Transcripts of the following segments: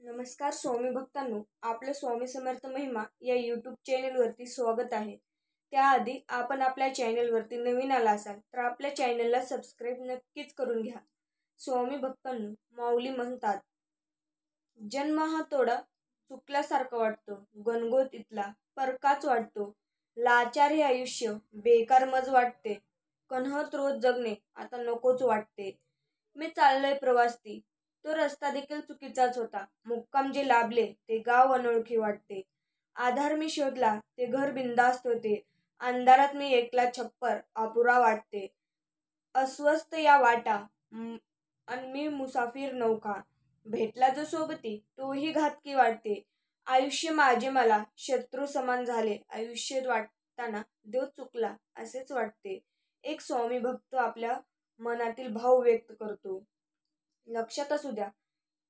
नमस्कार स्वामी भक्तांनो, आपलं स्वामी समर्थ महिमा या यूट्यूब चॅनलवरती स्वागत आहे. त्याआधी आपण आपल्या चॅनलवरती नवीन आला असाल तर आपल्या चॅनलला सबस्क्राईब नक्कीच करून घ्या. स्वामी भक्तांनो, माऊली म्हणतात, जन्म हा थोडा चुकल्यासारखा वाटतो, गणगोत इथला परकाच वाटतो, लाचार हे आयुष्य बेकार मज वाटते, कन्हत रोज जगणे आता नकोच वाटते. मी चाललोय प्रवासी, तो रस्ता देखील चुकीचाच होता. मुक्काम जे लाभले ते गाव अनोळखी वाटते. आधार मी शोधला ते घर बिनधास्त होते. अंधारात मी एकला छप्पर अपुरा वाटते. अस्वस्थ या वाटा अन मी मुसाफिर नौका. भेटला जो सोबती तोही घातकी वाटते. आयुष्य माझे मला शत्रू समान झाले. आयुष्य वाटताना देव चुकला असेच वाटते. एक स्वामी भक्त आपल्या मनातील भाव व्यक्त करतो. लक्षात असू द्या,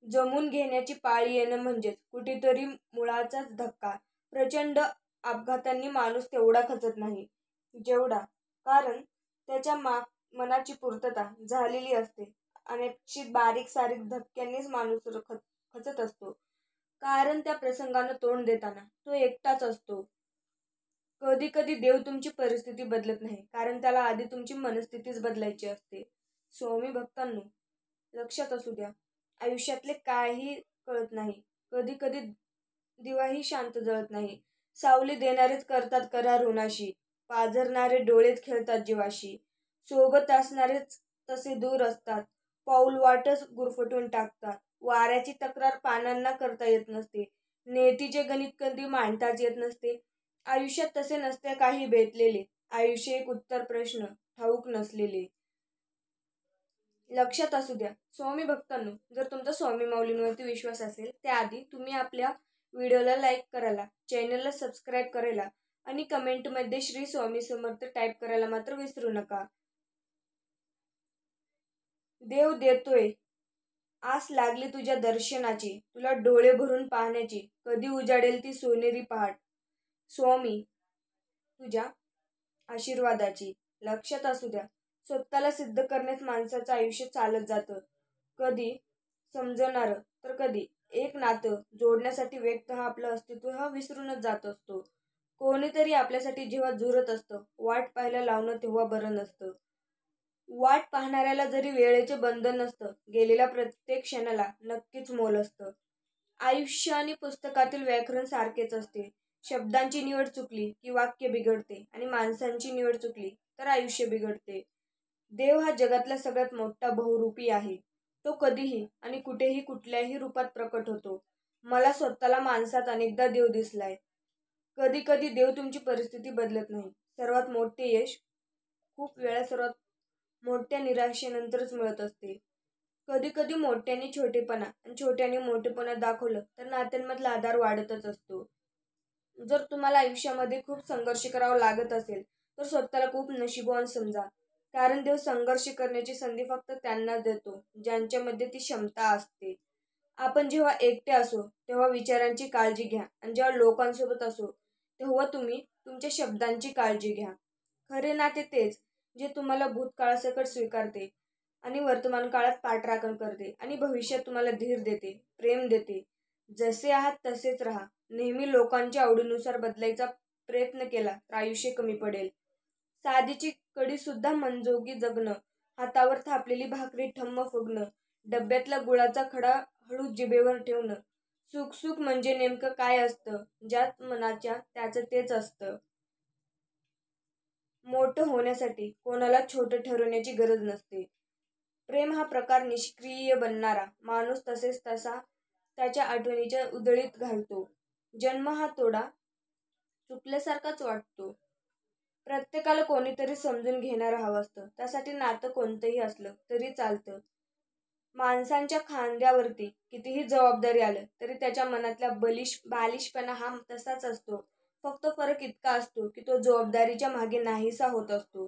जमून घेण्याची पाळी येणं म्हणजेच कुठेतरी मुळाचाच धक्का. प्रचंड अपघातांनी माणूस तेवढा खचत नाही जेवढा, कारण त्याच्या मनाची पूर्तता झालेली असते. अनपेक्षित बारीक सारीक धक्क्यांनीच माणूस खचत असतो, कारण त्या प्रसंगानं तोंड देताना तो एकटाच असतो. कधी कधी देव तुमची परिस्थिती बदलत नाही, कारण त्याला आधी तुमची मनस्थितीच बदलायची असते. स्वामी भक्तांनो, लक्षात असू द्या, आयुष्यातले काही कळत नाही. कधी कधी दिवाही शांत जळत नाही. सावली देणारेच करतात करार उन्हाशी, पाझरणारे डोळेच खेळतात जीवाशी. सोबत असणारेच तसे दूर असतात, पाऊल वाटच गुरफटून टाकतात. वाऱ्याची तक्रार पानांना करता येत नसते, नियतीचे गणित कधी मांडताच येत नसते. आयुष्यात तसे नसते काही बेतलेले, आयुष्य एक उत्तर प्रश्न ठाऊक नसलेले. लक्षात असू द्या स्वामी भक्तांनो, जर तुमचा स्वामी माऊलींवरती विश्वास असेल त्याआधी तुम्ही आपल्या व्हिडिओला लाईक करायला, चॅनलला सबस्क्राईब करायला आणि कमेंटमध्ये श्री स्वामी समर्थ टाईप करायला मात्र विसरू नका. देव देतोय, आस लागली तुझ्या दर्शनाची, तुला डोळे भरून पाहण्याची, कधी उजाडेल ती सोनेरी पहाट, स्वामी तुझ्या आशीर्वादाची. लक्षात असू द्या, स्वतःला सिद्ध करण्यात माणसाचं आयुष्य चालत जातं. कधी समजणार तर कधी एक नातं जोडण्यासाठी व्यक्त हा आपलं अस्तित्व हा विसरूनच जात असतो. कोणीतरी आपल्यासाठी जेव्हा झुरत असतं, वाट पाहायला लावणं तेव्हा बरं नसतं. वाट पाहणाऱ्याला जरी वेळेचे बंधन नसतं, गेलेल्या प्रत्येक क्षणाला नक्कीच मोल असतं. आयुष्य आणि पुस्तकातील व्याकरण सारखेच असते. शब्दांची निवड चुकली की वाक्य बिघडते आणि माणसांची निवड चुकली तर आयुष्य बिघडते. देव हा जगातला सगळ्यात मोठा बहुरूपी आहे. तो कधीही आणि कुठेही कुठल्याही रूपात प्रकट होतो. मला स्वतःला माणसात अनेकदा देव दिसलाय. कधी कधी देव तुमची परिस्थिती बदलत नाही. सर्वात मोठे यश खूप वेळा सर्वात मोठ्या निराशेनंतरच मिळत असते. कधी कधी मोठ्याने छोटेपणा आणि छोट्याने मोठेपणा दाखवलं तर नात्यांमधला आधार वाढतच असतो. जर तुम्हाला आयुष्यामध्ये खूप संघर्ष करावा लागत असेल तर स्वतःला खूप नशीबवान समजा, कारण देव संघर्ष करण्याची संधी फक्त त्यांनाच देतो ज्यांच्यामध्ये ती क्षमता असते. आपण जेव्हा एकटे असो तेव्हा विचारांची काळजी घ्या, आणि जेव्हा लोकांसोबत असो तेव्हा तुम्ही तुमच्या शब्दांची काळजी घ्या. खरे नाते तेच जे तुम्हाला भूतकाळासकट स्वीकारते आणि वर्तमान काळात पाठराखण करते आणि भविष्यात तुम्हाला धीर देते, प्रेम देते. जसे आहात तसेच राहा. नेहमी लोकांच्या आवडीनुसार बदलायचा प्रयत्न केला तर आयुष्य कमी पडेल. साधीची कडी सुद्धा मनजोगी जगणं, हातावर थापलेली भाकरी ठम्म फुगणं, डब्यातला गुळाचा खडा हळू जिभेवर ठेवणं. सुख सुख म्हणजे नेमकं काय असतं? ज्यात मनाच्या त्याचं तेच असतं. मोठं होण्यासाठी कोणाला छोटं ठरवण्याची गरज नसते. प्रेम हा प्रकार निष्क्रिय बनणारा माणूस तसेच तसा त्याच्या आठवणीच्या उधळीत घालतो. जन्म हा थोडा चुकल्यासारखाच वाटतो. प्रत्येकाला कोणीतरी समजून घेणारं हवं असतं. त्यासाठी नातं कोणतंही असलं तरी चालतं. माणसांच्या खांद्यावरती कितीही जबाबदारी आलं तरी त्याच्या मनातला बालिशपणा हा तसाच असतो. फक्त फरक इतका असतो की तो जबाबदारीच्या मागे नाहीसा होत असतो.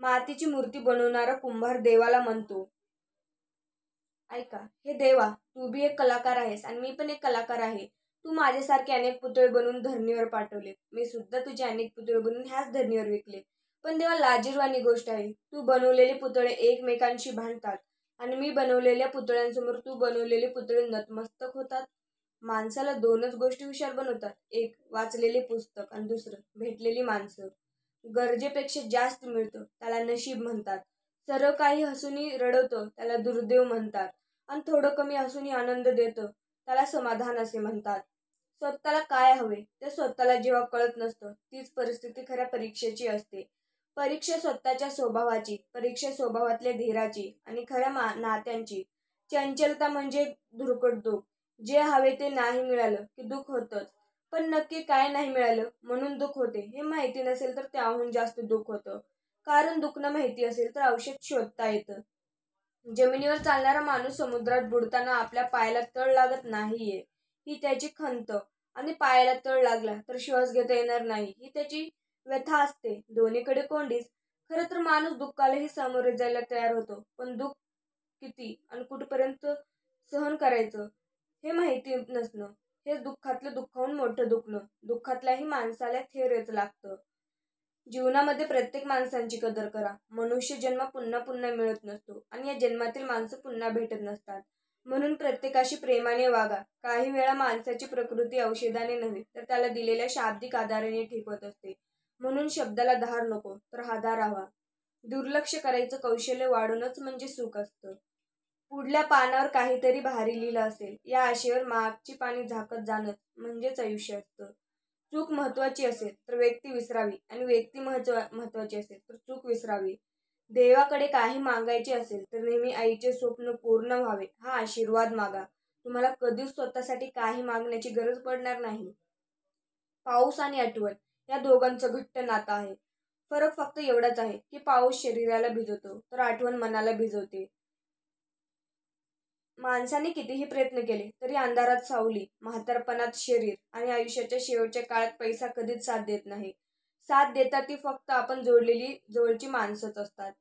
मातीची मूर्ती बनवणारा कुंभार देवाला म्हणतो, ऐका हे देवा, तू बी एक कलाकार आहेस आणि मी पण एक कलाकार आहे. तू माझ्यासारखे अनेक पुतळे बनवून धरणीवर पाठवले, मी सुद्धा तुझे अनेक पुतळे बनवून ह्याच धरणीवर विकले. पण देवा, लाजिरवाणी गोष्ट आहे, तू बनवलेले पुतळे एकमेकांशी भांडतात, आणि मी बनवलेल्या पुतळ्यांसमोर तू बनवलेले पुतळे नतमस्तक होतात. माणसाला दोनच गोष्टी हुशार बनवतात, एक वाचलेले पुस्तक आणि दुसरं भेटलेली माणसं. गरजेपेक्षा जास्त मिळतं त्याला नशीब म्हणतात. सर्व काही हसूनी रडवतं त्याला दुर्दैव म्हणतात. आणि थोडं कमी हसूनी आनंद देतं त्याला समाधान असे म्हणतात. स्वतःला काय हवे ते स्वतःला जेव्हा कळत नसतं तीच परिस्थिती खऱ्या परीक्षेची असते. परीक्षा स्वतःच्या स्वभावाची, परीक्षा स्वभावातल्या धीराची आणि खऱ्या नात्यांची. चंचलता म्हणजे धुरकट दुःख. जे हवे ते नाही मिळालं की दुःख होतंच. पण नक्की काय नाही मिळालं म्हणून दुःख होते हे माहिती नसेल तर त्याहून जास्त दुःख होतं. कारण दुखणं माहिती असेल तर औषध शोधता येतं. जमिनीवर चालणारा माणूस समुद्रात बुडताना आपल्या पायाला तळ लागत नाहीये ही त्याची खंत, आणि पायाला तळ लागला तर श्वास घेता येणार नाही ही त्याची व्यथा असते. दोन्हीकडे कोंडीच. खरं तर माणूस दुःखालाही सामोरे जायला तयार होतो, पण दुःख किती आणि कुठपर्यंत सहन करायचं हे माहिती नसणं हे दुःखातलं दुःखाहून मोठं दुखणं. दुःखातल्याही माणसाला थेरच लागतं. जीवनामध्ये प्रत्येक माणसांची कदर करा. मनुष्य जन्म पुन्हा पुन्हा मिळत नसतो आणि या जन्मातील माणसं पुन्हा भेटत नसतात. म्हणून प्रत्येकाशी प्रेमाने वागा. काही वेळा माणसाची प्रकृती औषधाने नव्हे तर त्याला दिलेल्या शाब्दिक आधाराने ठीक होत असते. म्हणून शब्दाला धार नको तर हादा राहावा. दुर्लक्ष करायचं कौशल्य वाढवणंच म्हणजे सुख असतं. पुढल्या पानावर काहीतरी भारी लिहिलं असेल या आशेवर मागची पाने झाकत जाणं म्हणजेच आयुष्य असतं. चूक महत्वाची असेल तर व्यक्ती विसरावी आणि व्यक्ती महत्वाची असेल तर चूक विसरावी. देवाकडे काही मागायचे असेल तर नेहमी आईचे स्वप्न पूर्ण व्हावे हा आशीर्वाद मागा. तुम्हाला कधीच स्वतःसाठी काही मागण्याची गरज पडणार नाही. पाऊस आणि आठवण या दोघांचं घट्ट नातं आहे. फरक फक्त एवढाच आहे की पाऊस शरीराला भिजवतो तर आठवण मनाला भिजवते. माणसाने कितीही प्रयत्न केले तरी अंधारात सावली, म्हातारपणात शरीर आणि आयुष्याच्या शेवटच्या काळात पैसा कधीच साथ देत नाही. साथ देतात ती फक्त आपण जोडलेली जवळची माणसंच असतात.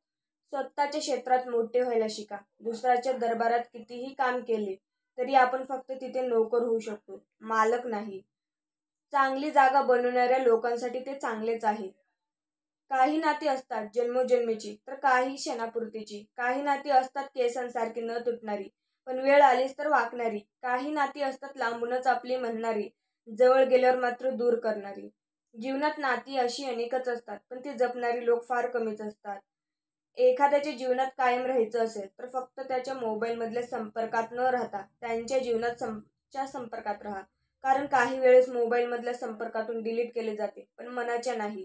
स्वतःच्या क्षेत्रात मोठे व्हायला शिका. दुसऱ्याच्या दरबारात कितीही काम केले तरी आपण फक्त तिथे नोकर होऊ शकतो, मालक नाही. चांगली जागा बनवणाऱ्या लोकांसाठी ते चांगलेच आहे. काही नाती असतात जन्मोजन्मीची तर काही क्षणापुरतीची. काही नाती असतात केसांसारखी न तुटणारी पण वेळ आलीच तर वाकणारी. काही नाती असतात लांबूनच आपली म्हणणारी, जवळ गेल्यावर मात्र दूर करणारी. जीवनात नाती अशी अनेकच असतात पण ती जपणारी लोक फार कमीच असतात. एखाद्याच्या जीवनात कायम राहायचं असेल तर फक्त त्याच्या मोबाईलमधल्या संपर्कात न राहता त्यांच्या जीवनाच्या संपर्कात राहा. कारण काही वेळेस मोबाईलमधल्या संपर्कातून डिलीट केले जाते पण मनाच्या नाही.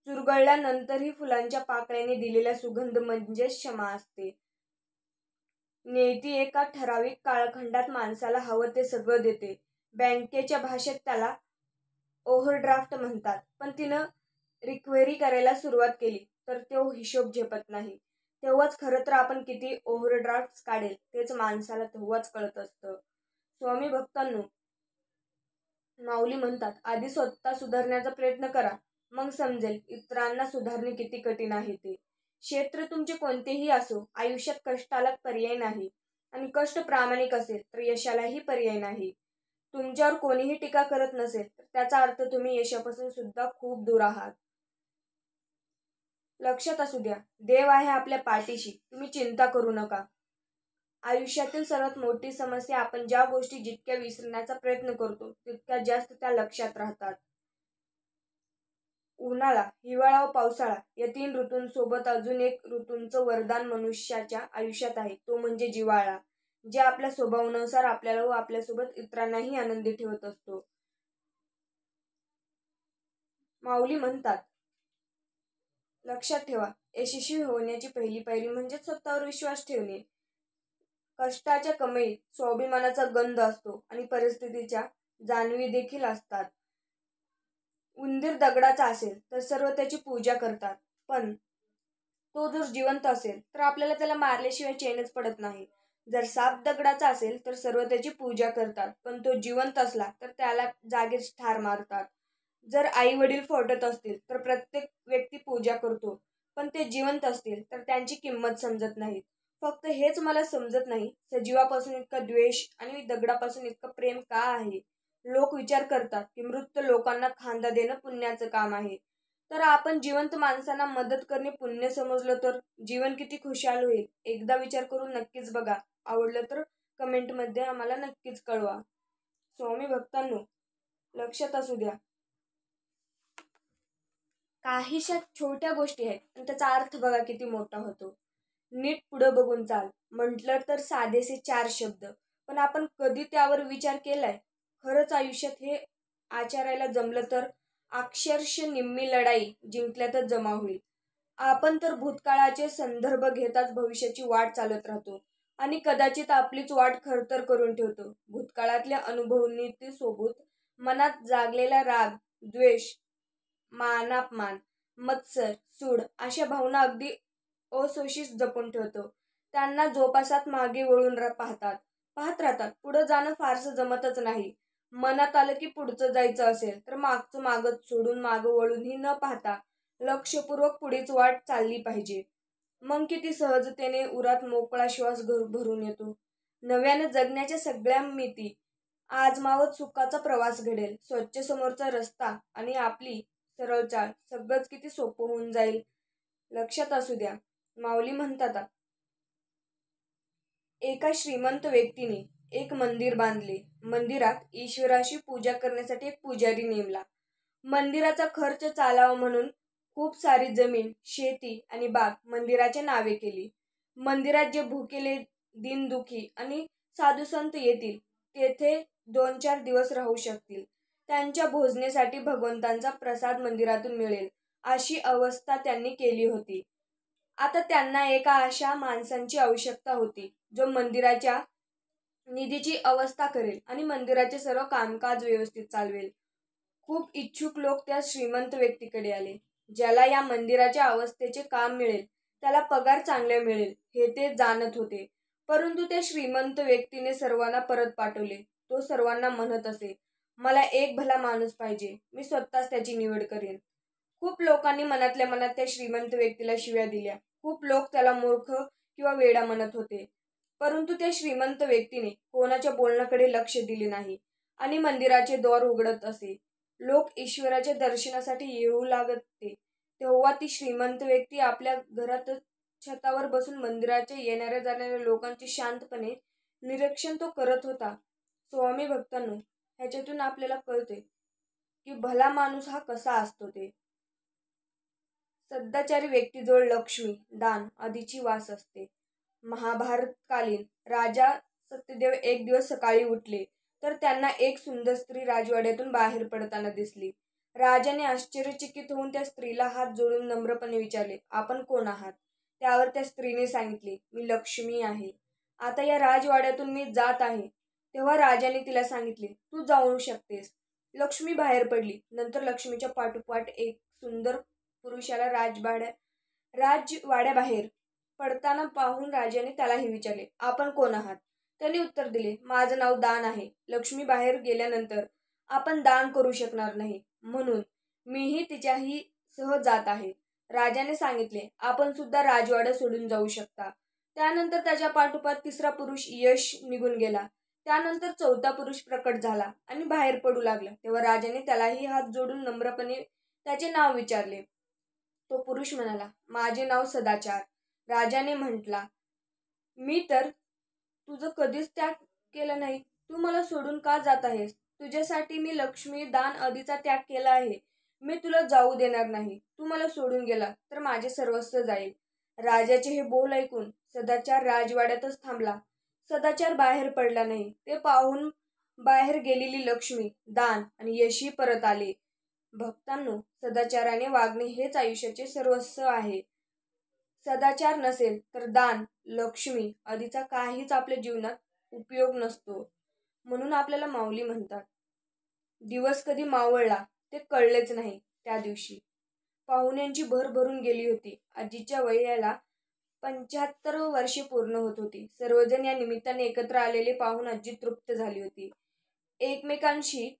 चुरगळल्यानंतरही फुलांच्या पाकळ्यांनी दिलेला सुगंध म्हणजेच क्षमा असते. नियती एका ठराविक कालखंडात माणसाला हवं ते सगळं देते. बँकेच्या भाषेत त्याला ओव्हरड्राफ्ट म्हणतात. पण तिनं रिकव्हरी करायला सुरुवात केली तर तो हिशोब झेपत नाही. तेव्हाच खरं तर आपण किती ओव्हरड्राफ्ट काढेल तेच माणसाला तेव्हाच कळत असतं. स्वामी भक्तांनो, माऊली म्हणतात आधी स्वतः सुधारण्याचा प्रयत्न करा, मग समजेल इतरांना सुधारणे किती कठीण आहे ते. क्षेत्र तुमचे कोणतेही असो, आयुष्यात कष्टाला पर्याय नाही आणि कष्ट प्रामाणिक असेल तर यशालाही पर्याय नाही. तुमच्यावर कोणीही टीका करत नसेल तर त्याचा अर्थ तुम्ही यशापासून सुद्धा खूप दूर आहात. लक्षात असू द्या, देव आहे आपल्या पाठीशी. तुम्ही चिंता करू नका. आयुष्यातील सर्वात मोठी समस्या आपण ज्या गोष्टी जितक्या विसरण्याचा प्रयत्न करतो तितक्या जास्त त्या लक्षात राहतात. उन्हाळा, हिवाळा व पावसाळा या 3 ऋतूंसोबत अजून एक ऋतूंचं वरदान मनुष्याच्या आयुष्यात आहे, तो म्हणजे जिव्हाळा. जे आपल्या स्वभावानुसार आपल्याला व आपल्यासोबत इतरांनाही आनंदी ठेवत असतो. माऊली म्हणतात, लक्षात ठेवा, यशस्वी होण्याची पहिली पायरी म्हणजे स्वतःवर विश्वास ठेवणे. कष्टाच्या कमाईत स्वाभिमानाचा गंध असतो आणि परिस्थितीच्या जाणीवी देखील असतात. उंदीर दगडाचा असेल तर सर्व त्याची पूजा करतात, पण तो जर जिवंत असेल तर आपल्याला त्याला मारल्याशिवाय चैनच पडत नाही. जर साप दगडाचा असेल तर सर्व त्याची पूजा करतात, पण तो जिवंत असला तर त्याला जागीच ठार मारतात. जर आई वडील फोडत असतील तर प्रत्येक व्यक्ती पूजा करतो, पण ते जिवंत असतील तर त्यांची किंमत समजत नाही. फक्त हेच मला समजत नाही, सजीवापासून इतका द्वेष आणि दगडापासून इतकं प्रेम का आहे. लोक विचार करतात की मृत लोकांना खांदा देणं पुण्याचं काम आहे. तर आपण जिवंत माणसांना मदत करणे पुण्य समजलं तर जीवन किती खुशाल होईल. एकदा विचार करून नक्कीच बघा. आवडलं तर कमेंटमध्ये आम्हाला नक्कीच कळवा. स्वामी भक्तांनो, लक्षात असू द्या, काहीशा छोट्या गोष्टी आहेत आणि त्याचा अर्थ बघा किती मोठा होतो. नीट पुढं बघून चाल म्हटलं तर साधेसे 4 शब्द, पण आपण कधी त्यावर विचार केलाय? खरंच आयुष्यात हे आचरायला जमलं तर अक्षरशः निम्मी लढाई जिंकल्यातच जमा होईल. आपण तर भूतकाळाचे संदर्भ घेताच भविष्याची वाट चालत राहतो आणि कदाचित आपलीच वाट खरतर करून ठेवतो. भूतकाळातल्या अनुभवनीतीसोबत मनात जागलेला राग, द्वेष, मानापमान, मत्सर, सूड अशा भावना अगदी असोशीच जपून ठेवतो. त्यांना जोपासात मागे वळून पाहत राहतात. पुढं जाणं फारसं जमतच नाही. मनात आलं की पुढचं जायचं असेल तर मागचं मागच सोडून मागं वळूनही न पाहता लक्षपूर्वक पुढेच वाट चालली पाहिजे. मग किती सहजतेने उरात मोकळा श्वास भरून येतो. नव्यानं जगण्याच्या सगळ्या मिती आजमावत सुखाचा प्रवास घडेल. स्वच्छ समोरचा रस्ता आणि आपली सरळ चाल सगळंच किती सोपं होऊन जाईल. लक्षात असू द्या, माऊली म्हणतात, एका श्रीमंत व्यक्तीने एक मंदिर बांधले. मंदिरात ईश्वराची पूजा करण्यासाठी एक पुजारी नेमला. मंदिराचा खर्च चालावा म्हणून खूप सारी जमीन, शेती आणि बाग मंदिराच्या नावे केली. मंदिरात जे भुकेले, दीनदुखी आणि साधुसंत येतील तेथे 2-4 दिवस राहू शकतील. त्यांच्या भोजनासाठी भगवंतांचा प्रसाद मंदिरातून मिळेल अशी अवस्था त्यांनी केली होती. आता त्यांना एका अशा माणसांची आवश्यकता होती जो मंदिराच्या निधीची अवस्था करेल आणि मंदिराचे सर्व कामकाज व्यवस्थित चालवेल. खूप इच्छुक लोक त्या श्रीमंत व्यक्तीकडे आले. ज्याला या मंदिराच्या अवस्थेचे काम मिळेल त्याला पगार चांगला मिळेल हे ते जाणत होते. परंतु त्या श्रीमंत व्यक्तीने सर्वांना परत पाठवले. तो सर्वांना म्हणत असे, मला एक भला माणूस पाहिजे, मी स्वतःच त्याची निवड करेन. खूप लोकांनी मनातल्या मनात त्या श्रीमंत व्यक्तीला शिव्या दिल्या. खूप लोक त्याला मूर्ख किंवा वेडा म्हणत होते. परंतु त्या श्रीमंत व्यक्तीने कोणाच्या बोलण्याकडे लक्ष दिले नाही आणि मंदिराचे द्वार उघडत असे. लोक ईश्वराच्या दर्शनासाठी येऊ लागते तेव्हा ती श्रीमंत व्यक्ती आपल्या घरात छतावर बसून मंदिराच्या येणाऱ्या जाणाऱ्या लोकांचे शांतपणे निरीक्षण तो करत होता. स्वामी भक्तांनो, ह्याच्यातून आपल्याला कळते की भला माणूस हा कसा असतो ते. सदाचारी व्यक्तीजवळ लक्ष्मी, दान आदीची वास असते. महाभारतकालीन राजा सत्यदेव एक दिवस सकाळी उठले तर त्यांना एक सुंदर स्त्री राजवाड्यातून बाहेर पडताना दिसली. राजाने आश्चर्यचकित होऊन त्या स्त्रीला हात जोडून नम्रपणे विचारले, आपण कोण आहात? त्यावर त्या स्त्रीने सांगितले, मी लक्ष्मी आहे. आता या राजवाड्यातून मी जात आहे. तेव्हा राजाने तिला सांगितले, तू जाऊ शकतेस. लक्ष्मी बाहेर पडली. नंतर लक्ष्मीच्या पाठोपाठ एक सुंदर पुरुषाला राजवाड्याबाहेर पडताना पाहून राजाने त्यालाही विचारले, आपण कोण आहात? त्यांनी उत्तर दिले, माझं नाव दान आहे. लक्ष्मी बाहेर गेल्यानंतर आपण दान करू शकणार नाही म्हणून मीही तिच्याही सह जात आहे. राजाने सांगितले, आपण सुद्धा राजवाडा सोडून जाऊ शकता. त्यानंतर त्याच्या पाठोपाठ तिसरा पुरुष यश निघून गेला. त्यानंतर चौथा पुरुष प्रकट झाला आणि बाहेर पडू लागला. तेव्हा राजाने त्यालाही हात जोडून नम्रपणे त्याचे नाव विचारले. तो पुरुष म्हणाला, माझे नाव सदाचार. राजाने म्हटला, मी तर तुझं कधीच त्याग केला नाही. तू मला सोडून का जात आहेस? तुझ्यासाठी मी लक्ष्मी, दान आदीचा त्याग केला आहे. मी तुला जाऊ देणार नाही. तू मला सोडून गेला तर माझे सर्वस्व जाईल. राजाचे हे बोल ऐकून सदाचार राजवाड्यातच थांबला. सदाचार बाहेर पडला नाही. ते पाहून बाहेर गेलेली लक्ष्मी, दान आणि यशी परत आले. भक्तांनो, सदाचाराने वागणे हेच आयुष्याचे सर्वस्व आहे. सदाचार नसेल तर दान, लक्ष्मी आदीचा काहीच आपल्या जीवनात उपयोग नसतो. म्हणून आपल्याला माऊली म्हणतात, दिवस कधी मावळला ते कळलेच नाही. त्या दिवशी पाहुण्यांची भर भरून गेली होती. आजीच्या वयाला 75 वर्षे पूर्ण होत होती. सर्वजण या निमित्ताने एकत्र आलेले पाहून आजी तृप्त झाली होती. एकमेकांशी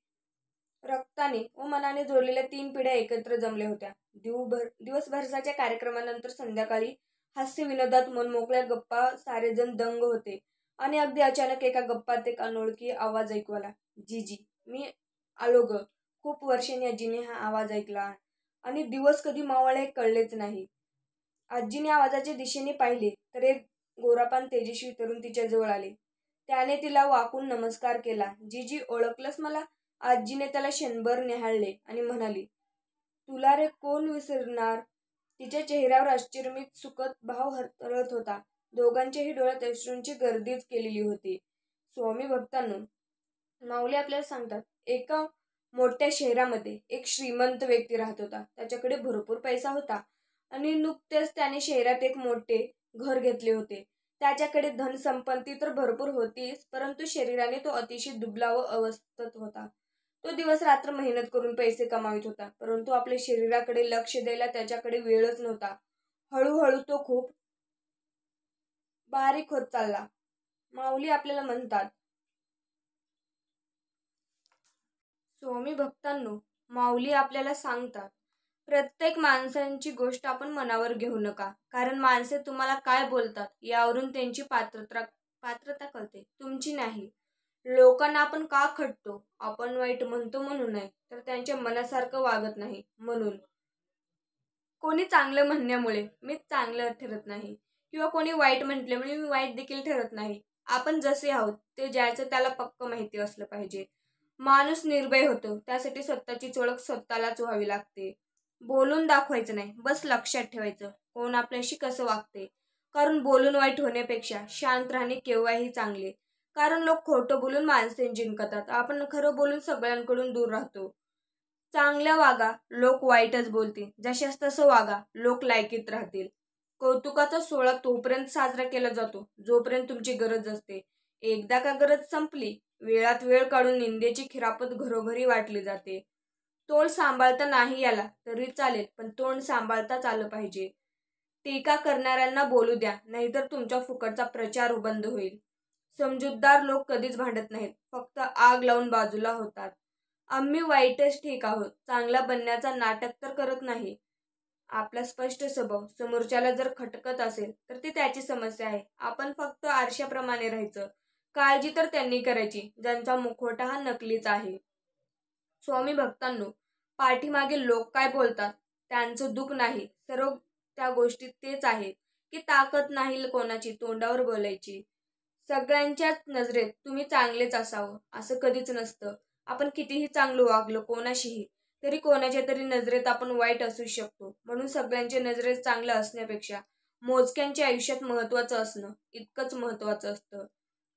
रक्ताने व मनाने जोडलेल्या 3 पिढ्या एकत्र जमल्या होत्या. दिवसभराच्या कार्यक्रमानंतर संध्याकाळी हास्य विनोदात मनमोकळ्या गप्पा सारेजण दंग होते आणि अगदी अचानक एका गप्पात एक अनोळखी आवाज ऐकू आला. जीजी, मी आलो ग. खूप वर्षांनी आजीने हा आवाज ऐकला. आणि दिवस कधी मावळले हे कळलेच नाही. आजीने आवाजाच्या दिशेने पाहिले तर एक गोरापान तेजस्वी तरुण तिच्या जवळ आले. त्याने तिला वाकून नमस्कार केला. जीजी, ओळखलंस मला? आजीने त्याला क्षणभर न्याहाळले आणि म्हणाली, तुला रे, कोण विसरणार? तिच्या चेहऱ्यावर आश्चर्यमित सुखद भाव हरतळत होता. दोघांच्याही डोळ्यात अश्रूंची गर्दीच केलेली होती. स्वामी भक्तांनो, माऊली आपल्याला सांगतात, एका मोठ्या शहरामध्ये एक श्रीमंत व्यक्ती राहत होता. त्याच्याकडे भरपूर पैसा होता आणि नुकतेच त्याने शहरात एक मोठे घर घेतले होते. त्याच्याकडे धनसंपत्ती तर भरपूर होतीच, परंतु शरीराने तो अतिशय दुबला व अवस्थेत होता. तो दिवस रात्र मेहनत करून पैसे कमावित होता, परंतु आपल्या शरीराकडे लक्ष द्यायला त्याच्याकडे वेळच नव्हता. हळूहळू तो खूप बारीक होत चालला. माऊली आपल्याला म्हणतात, स्वामी भक्तांनो, माऊली आपल्याला सांगतात, प्रत्येक माणसांची गोष्ट आपण मनावर घेऊ नका. कारण माणसे तुम्हाला काय बोलतात यावरून त्यांची पात्रता कळते, तुमची नाही. लोकांना आपण का खटतो? आपण वाईट म्हणतो म्हणून नाही, तर त्यांच्या मनासारखं वागत नाही म्हणून. कोणी चांगलं म्हणण्यामुळे मी चांगलं ठरत नाही, किंवा कोणी वाईट म्हटल्यामुळे मी वाईट देखील ठरत नाही. आपण जसे आहोत ते ज्याचं त्याला पक्क माहिती असलं पाहिजे. माणूस निर्भय होतो त्यासाठी स्वतःची ओळख स्वतःलाच व्हावी लागते. बोलून दाखवायचं नाही, बस लक्षात ठेवायचं कोण आपल्याशी कसं वागते. कारण बोलून वाईट होण्यापेक्षा शांत राहणे केव्हाही चांगले. कारण लोक खोटं बोलून माणसे जिंकतात, आपण खरं बोलून सगळ्यांकडून दूर राहतो. चांगल्या वागा, लोक वाईटच बोलतील. जशास तसं वागा, लोक लायकीत राहतील. कौतुकाचा सोहळा तोपर्यंत साजरा केला जातो जोपर्यंत तुमची गरज असते. एकदा का गरज संपली, वेळात वेळ काढून निंदेची खिरापत घरोघरी वाटली जाते. तोल सांभाळता नाही आला तरी चालेल, पण तोंड सांभाळताच आलं पाहिजे. टीका करणाऱ्यांना बोलू द्या, नाहीतर तुमच्या फुकटचा प्रचार बंद होईल. समजूतदार लोक कधीच भांडत नाहीत, फक्त आग लावून बाजूला होतात. आम्ही वाईटच ठीक आहोत, चांगला बनण्याचा नाटक तर करत नाही. आपला स्पष्ट स्वभाव समोरच्याला जर खटकत असेल तर ती त्याची समस्या आहे. आपण फक्त आरशाप्रमाणे राहायचं. काळजी तर त्यांनी करायची ज्यांचा मुखवटा हा नकलीच आहे. स्वामी भक्तांनो, पाठीमागे लोक काय बोलतात त्यांचं दुःख नाही, सर्व त्या गोष्टीत तेच आहे की ताकद नाही कोणाची तोंडावर बोलायची. सगळ्यांच्याच नजरेत तुम्ही चांगलेच असावं असं कधीच नसतं. आपण कितीही चांगलं वागलो कोणाशीही, तरी कोणाच्या तरी नजरेत आपण वाईट असू शकतो. म्हणून सगळ्यांच्या नजरेत चांगलं असण्यापेक्षा मोजक्यांच्या आयुष्यात महत्त्वाचं असणं इतकंच महत्त्वाचं असतं.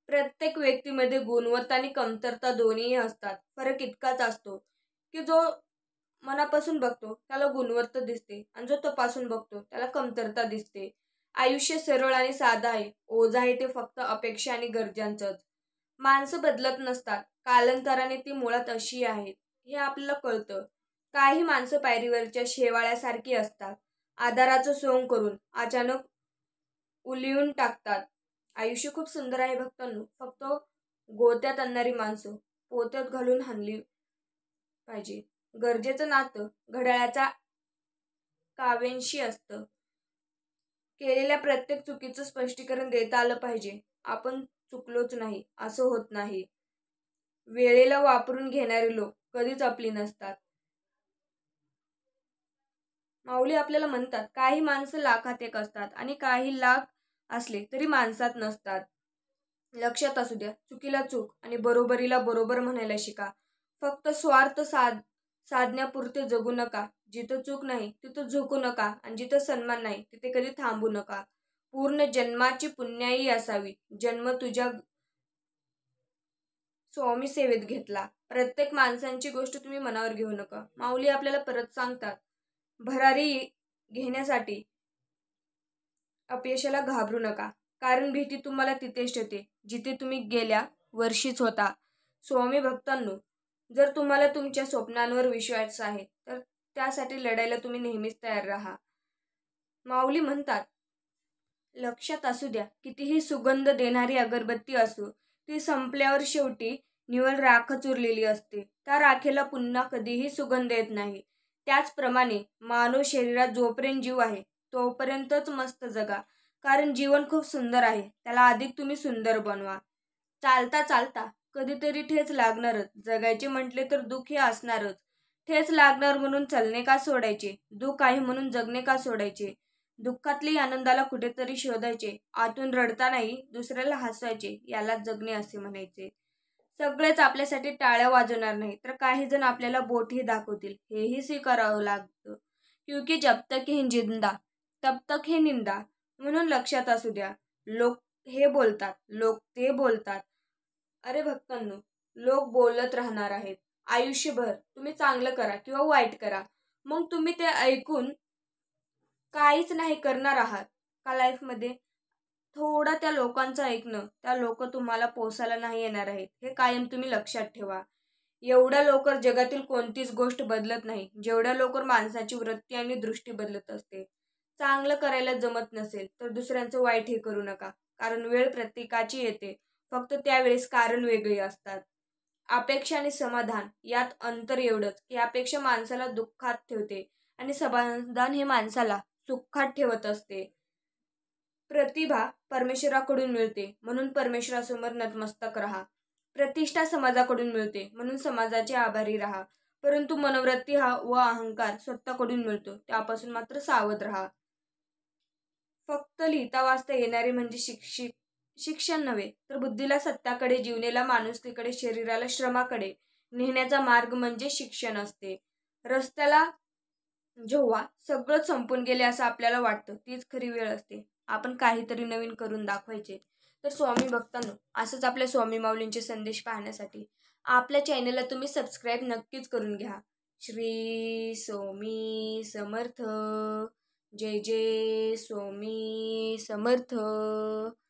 प्रत्येक व्यक्तीमध्ये गुणवत्ता आणि कमतरता दोन्हीही असतात. फरक इतकाच असतो की जो मनापासून बघतो त्याला गुणवत्ता दिसते आणि जो तपासून बघतो त्याला कमतरता दिसते. आयुष्य सरळ आणि साधं आहे. ओझं आहे ते फक्त अपेक्षा आणि गरजांचंच. माणसं बदलत नसतात, कालांतराने ती मुळात अशी आहेत हे आपल्याला कळतं. काही माणसं पायरीवरच्या शेवाळ्यासारखी असतात, आधाराचं सोंग करून अचानक उलिवून टाकतात. आयुष्य खूप सुंदर आहे भक्तांनो, फक्त गोत्यात आणणारी माणसं पोत्यात घालून हाणली पाहिजे. गरजेचं नातं घड्याळाच्या काव्यांशी असतं. केलेल्या प्रत्येक चुकीचं स्पष्टीकरण देता आलं पाहिजे. आपण चुकलोच नाही असं होत नाही. वेळेला वापरून घेणारे लोक कधीच आपली नसतात. माऊली आपल्याला म्हणतात, काही माणसं लाखात एक असतात आणि काही लाख असले तरी माणसात नसतात. लक्षात असू द्या, चुकीला चूक आणि बरोबरीला बरोबर म्हणायला शिका. फक्त स्वार्थ साधण्यापुरते जगू नका. जिथं चूक नाही तिथं झुकू नका आणि जिथं सन्मान नाही तिथे कधी थांबू नका. पूर्ण जन्माची पुण्याई असावी. जन्म तुझ्या स्वामी सेवेत घेतला. प्रत्येक माणसांची गोष्ट तुम्ही मनावर घेऊ नका. माऊली आपल्याला परत सांगतात, भरारी घेण्यासाठी अपयशाला घाबरू नका. कारण भीती तुम्हाला तिथेच ठेवते जिथे तुम्ही गेल्या वर्षीच होता. स्वामी भक्तांनो, जर तुम्हाला तुमच्या स्वप्नांवर विश्वास आहे तर त्यासाठी लढायला तुम्ही नेहमीच तयार राहा. माऊली म्हणतात, लक्षात असू द्या, कितीही सुगंध देणारी अगरबत्ती असो, ती संपल्यावर शेवटी निव्वळ राखच उरलेली असते. त्या राखेला पुन्हा कधीही सुगंध येत नाही. त्याचप्रमाणे मानव शरीरात जोपर्यंत जीव आहे तोपर्यंतच मस्त जगा. कारण जीवन खूप सुंदर आहे, त्याला अधिक तुम्ही सुंदर बनवा. चालता चालता कधीतरी ठेच लागणारच. जगायचे म्हटले तर दुःख हे असणारच. ठेच लागणार म्हणून चलणे का सोडायचे? दुःख आहे म्हणून जगणे का सोडायचे? दुःखातली आनंदाला कुठेतरी शोधायचे. आतून रडतानाही दुसऱ्याला हसवायचे. यालाच जगणे असे म्हणायचे. सगळेच आपल्यासाठी टाळ्या वाजवणार नाही, तर काही जण आपल्याला बोटही दाखवतील. हेही स्वीकारावं लागतं. क्योंकि जब तक है जिंदा तब तक है निंदा. म्हणून लक्षात असू द्या. लोक हे बोलतात, लोक ते बोलतात. अरे भक्तांनो, लोक बोलत राहणार आहेत आयुष्यभर. तुम्ही चांगलं करा किंवा वाईट करा, मग तुम्ही ते ऐकून काहीच नाही करणार आहात का लाईफमध्ये? थोडं त्या लोकांचं ऐकणं, त्या लोक तुम्हाला पोसायला नाही येणार आहेत, हे कायम तुम्ही लक्षात ठेवा. एवढ्या लवकर जगातील कोणतीच गोष्ट बदलत नाही जेवढ्या लवकर माणसाची वृत्ती आणि दृष्टी बदलत असते. चांगलं करायला जमत नसेल तर दुसऱ्यांचं वाईट हे करू नका, कारण वेळ प्रत्येकाची येते. फक्त त्यावेळेस कारण वेगळी असतात. अपेक्षा आणि समाधान यात अंतर एवढंच की अपेक्षा माणसाला दुःखात ठेवते आणि समाधान हे माणसाला सुखात ठेवत असते. प्रतिभा परमेश्वराकडून मिळते म्हणून परमेश्वरासमोर नतमस्तक राहा. प्रतिष्ठा समाजाकडून मिळते म्हणून समाजाचे आभारी राहा. परंतु मनोवृत्ती व अहंकार स्वतःकडून मिळतो, त्यापासून मात्र सावध राहा. फक्त लिहिता वाचता येणारे म्हणजे शिक्षण नव्हे, तर बुद्धीला सत्याकडे, जीवनाला माणुसकीकडे, शरीराला श्रमाकडे नेण्याचा मार्ग म्हणजे शिक्षण असते. रस्त्याला जेव्हा सगळं संपून गेले असं आपल्याला वाटतं, तीच खरी वेळ असते आपण काहीतरी नवीन करून दाखवायचे. तर स्वामी भक्तांनो, असंच आपल्या स्वामी माऊलींचे संदेश पाहण्यासाठी आपल्या चॅनलला तुम्ही सबस्क्राईब नक्कीच करून घ्या. श्री स्वामी समर्थ. जय जय स्वामी समर्थ.